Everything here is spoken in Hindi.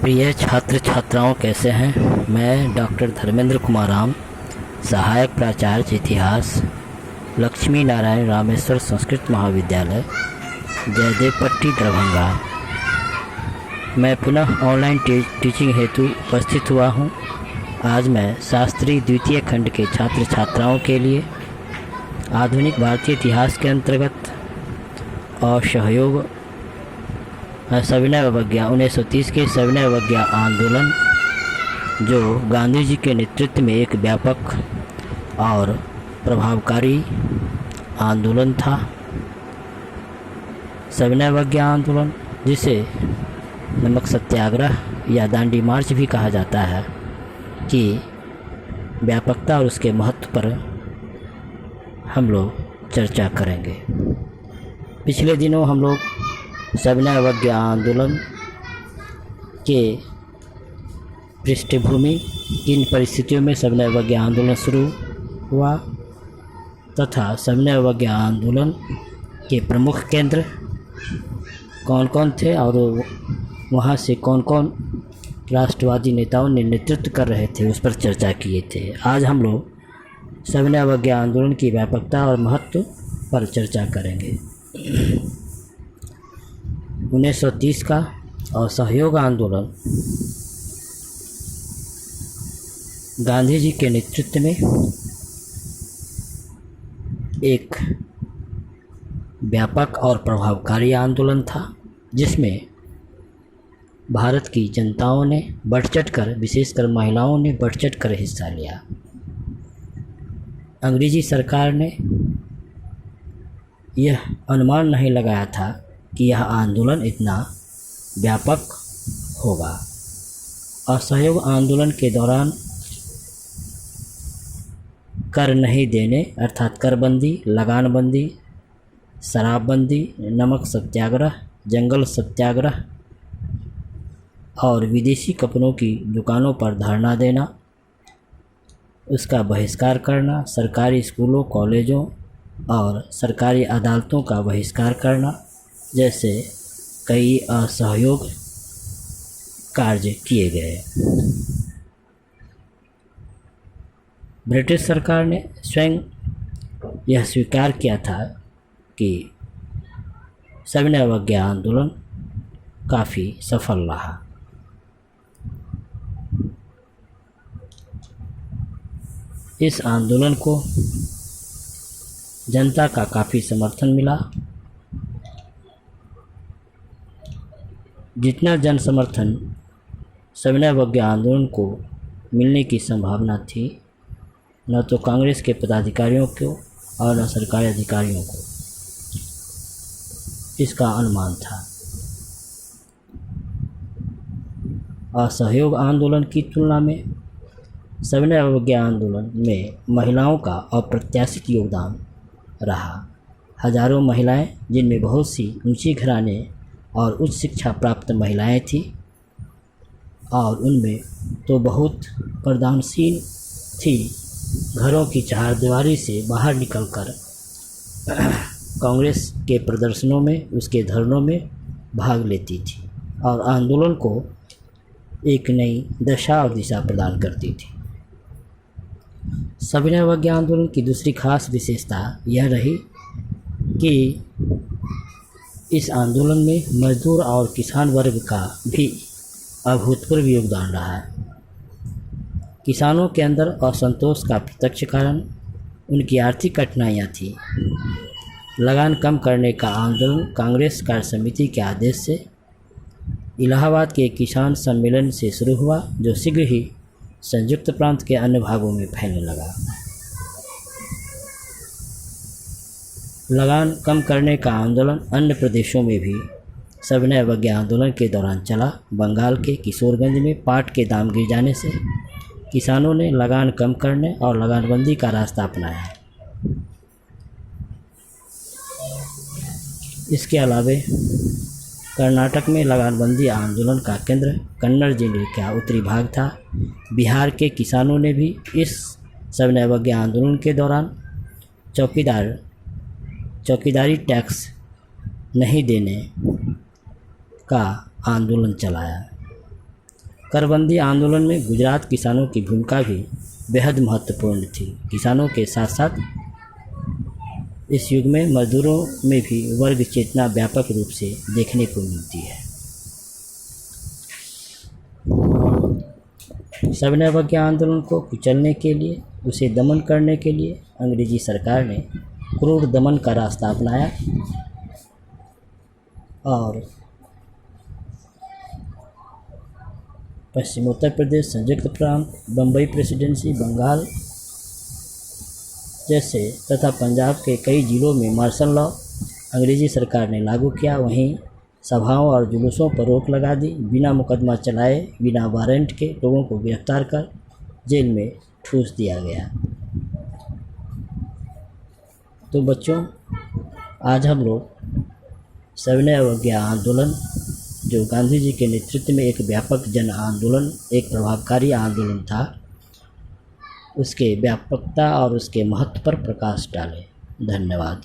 प्रिय छात्र छात्राओं, कैसे हैं। मैं डॉक्टर धर्मेंद्र कुमार राम, सहायक प्राचार्य इतिहास, लक्ष्मी नारायण रामेश्वर संस्कृत महाविद्यालय, जयदेवपट्टी, दरभंगा। मैं पुनः ऑनलाइन टीचिंग हेतु उपस्थित हुआ हूं। आज मैं शास्त्री द्वितीय खंड के छात्र छात्राओं के लिए आधुनिक भारतीय इतिहास के अंतर्गत और सहयोग सविनय अवज्ञा 1930 के सविनय अवज्ञा आंदोलन, जो गांधी जी के नेतृत्व में एक व्यापक और प्रभावकारी आंदोलन था। सविनय अवज्ञा आंदोलन, जिसे नमक सत्याग्रह या दांडी मार्च भी कहा जाता है, की व्यापकता और उसके महत्व पर हम लोग चर्चा करेंगे। पिछले दिनों हम लोग सविनय अवज्ञा आंदोलन के पृष्ठभूमि, किन परिस्थितियों में सविनय अवज्ञा आंदोलन शुरू हुआ तथा सविनय अवज्ञा आंदोलन के प्रमुख केंद्र कौन कौन थे और वहाँ से कौन कौन राष्ट्रवादी नेताओं ने नेतृत्व कर रहे थे, उस पर चर्चा किए थे। आज हम लोग सविनय अवज्ञा आंदोलन की व्यापकता और महत्व पर चर्चा करेंगे। 1930 का असहयोग आंदोलन गांधी जी के नेतृत्व में एक व्यापक और प्रभावकारी आंदोलन था, जिसमें भारत की जनताओं ने बढ़-चढ़ कर, विशेषकर महिलाओं ने बढ़-चढ़ कर हिस्सा लिया। अंग्रेजी सरकार ने यह अनुमान नहीं लगाया था कि यह आंदोलन इतना व्यापक होगा। असहयोग आंदोलन के दौरान कर नहीं देने अर्थात करबंदी, लगानबंदी, शराबबंदी, नमक सत्याग्रह, जंगल सत्याग्रह और विदेशी कपड़ों की दुकानों पर धरना देना, उसका बहिष्कार करना, सरकारी स्कूलों, कॉलेजों और सरकारी अदालतों का बहिष्कार करना जैसे कई असहयोग कार्य किए गए। ब्रिटिश सरकार ने स्वयं यह स्वीकार किया था कि सविनय अवज्ञा आंदोलन काफ़ी सफल रहा। इस आंदोलन को जनता का काफ़ी समर्थन मिला। जितना जन समर्थन सविनय अवज्ञा आंदोलन को मिलने की संभावना थी, न तो कांग्रेस के पदाधिकारियों को और न सरकारी अधिकारियों को इसका अनुमान था। असहयोग आंदोलन की तुलना में सविनय अवज्ञा आंदोलन में महिलाओं का अप्रत्याशित योगदान रहा। हजारों महिलाएं, जिनमें बहुत सी ऊंची घराने और उच्च शिक्षा प्राप्त महिलाएं थीं, और उनमें तो बहुत प्रदानशील थी, घरों की चारदीवारी से बाहर निकलकर कांग्रेस के प्रदर्शनों में, उसके धरनों में भाग लेती थी और आंदोलन को एक नई दशा और दिशा प्रदान करती थी। सविनय अवज्ञा आंदोलन की दूसरी खास विशेषता यह रही कि इस आंदोलन में मजदूर और किसान वर्ग का भी अभूतपूर्व योगदान रहा है। किसानों के अंदर असंतोष का प्रत्यक्ष कारण उनकी आर्थिक कठिनाइयाँ थी। लगान कम करने का आंदोलन कांग्रेस कार्य समिति के आदेश से इलाहाबाद के किसान सम्मेलन से शुरू हुआ, जो शीघ्र ही संयुक्त प्रांत के अन्य भागों में फैलने लगा। लगान कम करने का आंदोलन अन्य प्रदेशों में भी सविनय अवज्ञा आंदोलन के दौरान चला। बंगाल के किशोरगंज में पाट के दाम गिर जाने से किसानों ने लगान कम करने और लगानबंदी का रास्ता अपनाया। इसके अलावा कर्नाटक में लगानबंदी आंदोलन का केंद्र कन्नड़ जिले का उत्तरी भाग था। बिहार के किसानों ने भी इस सविनय अवज्ञा आंदोलन के दौरान चौकीदारी टैक्स नहीं देने का आंदोलन चलाया। करबंदी आंदोलन में गुजरात किसानों की भूमिका भी बेहद महत्वपूर्ण थी। किसानों के साथ साथ इस युग में मजदूरों में भी वर्ग चेतना व्यापक रूप से देखने को मिलती है। सविनय अवज्ञा आंदोलन को कुचलने के लिए, उसे दमन करने के लिए अंग्रेजी सरकार ने क्रूर दमन का रास्ता अपनाया और पश्चिम उत्तर प्रदेश, संयुक्त प्रांत, बम्बई प्रेसिडेंसी, बंगाल जैसे तथा पंजाब के कई जिलों में मार्शल लॉ अंग्रेजी सरकार ने लागू किया। वहीं सभाओं और जुलूसों पर रोक लगा दी। बिना मुकदमा चलाए, बिना वारंट के लोगों को गिरफ्तार कर जेल में ठूस दिया गया। तो बच्चों, आज हम लोग सविनय अवज्ञा आंदोलन, जो गांधी जी के नेतृत्व में एक व्यापक जन आंदोलन, एक प्रभावकारी आंदोलन था, उसके व्यापकता और उसके महत्व पर प्रकाश डालें। धन्यवाद।